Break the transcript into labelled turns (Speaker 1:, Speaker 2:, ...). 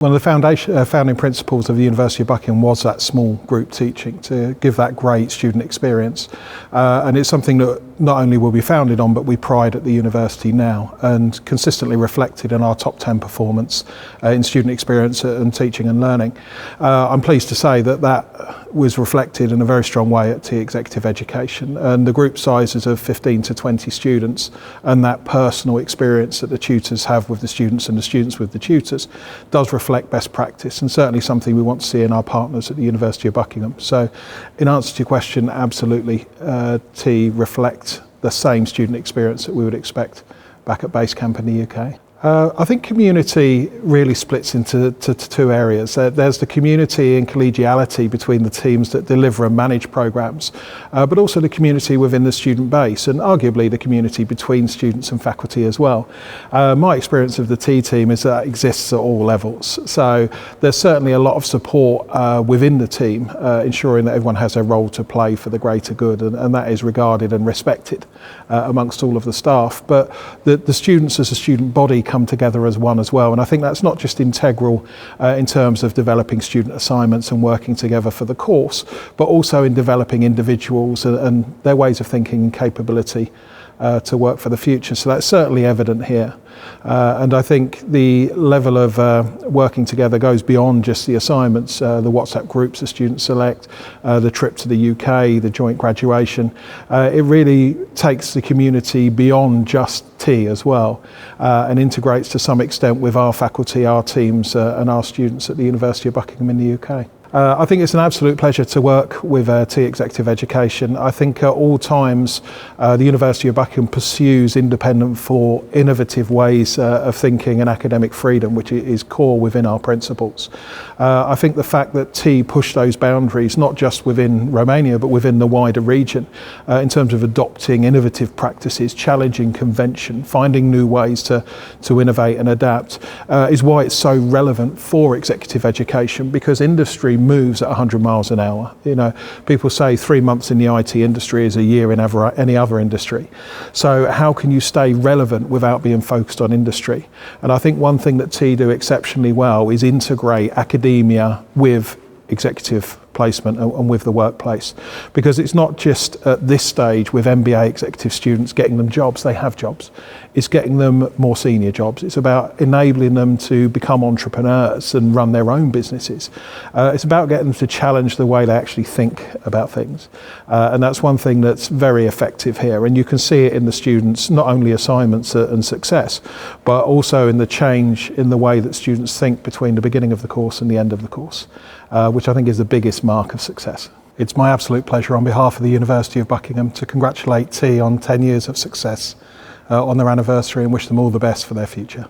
Speaker 1: One of the founding principles of the University of Buckingham was that small group teaching, to give that great student experience. And it's something that not only will be founded on, but we pride at the university now, and consistently reflected in our top 10 performance in student experience and teaching and learning. I'm pleased to say that that was reflected in a very strong way at T Executive Education, and the group sizes of 15 to 20 students and that personal experience that the tutors have with the students and the students with the tutors does reflect best practice, and certainly something we want to see in our partners at the University of Buckingham. So in answer to your question, absolutely, T reflects the same student experience that we would expect back at base camp in the UK. I think community really splits into two areas. There's the community and collegiality between the teams that deliver and manage programs, but also the community within the student base, and arguably the community between students and faculty as well. My experience of the T team is that it exists at all levels. So there's certainly a lot of support within the team, ensuring that everyone has a role to play for the greater good, and that is regarded and respected amongst all of the staff. But the students as a student body come together as one as well, and I think that's not just integral in terms of developing student assignments and working together for the course, but also in developing individuals and their ways of thinking and capability to work for the future. So that's certainly evident here. And I think the level of working together goes beyond just the assignments, the WhatsApp groups the students select, the trip to the UK, the joint graduation. It really takes the community beyond just T as well, and integrates to some extent with our faculty, our teams and our students at the University of Buckingham in the UK. I think it's an absolute pleasure to work with T Executive Education. I think at all times the University of Buckingham pursues independent for innovative ways of thinking and academic freedom, which is core within our principles. I think the fact that T pushed those boundaries, not just within Romania, but within the wider region, in terms of adopting innovative practices, challenging convention, finding new ways to innovate and adapt, is why it's so relevant for executive education, because industry moves at 100 miles an hour. You know, people say 3 months in the IT industry is a year in any other industry. So how can you stay relevant without being focused on industry? And I think one thing that T do exceptionally well is integrate academia with executive placement and with the workplace, because it's not just at this stage with MBA executive students getting them jobs. They have jobs. It's getting them more senior jobs. It's about enabling them to become entrepreneurs and run their own businesses. It's about getting them to challenge the way they actually think about things, and that's one thing that's very effective here, and you can see it in the students, not only assignments and success, but also in the change in the way that students think between the beginning of the course and the end of the course, which I think is the biggest mark of success. It's my absolute pleasure on behalf of the University of Buckingham to congratulate T on 10 years of success on their anniversary and wish them all the best for their future.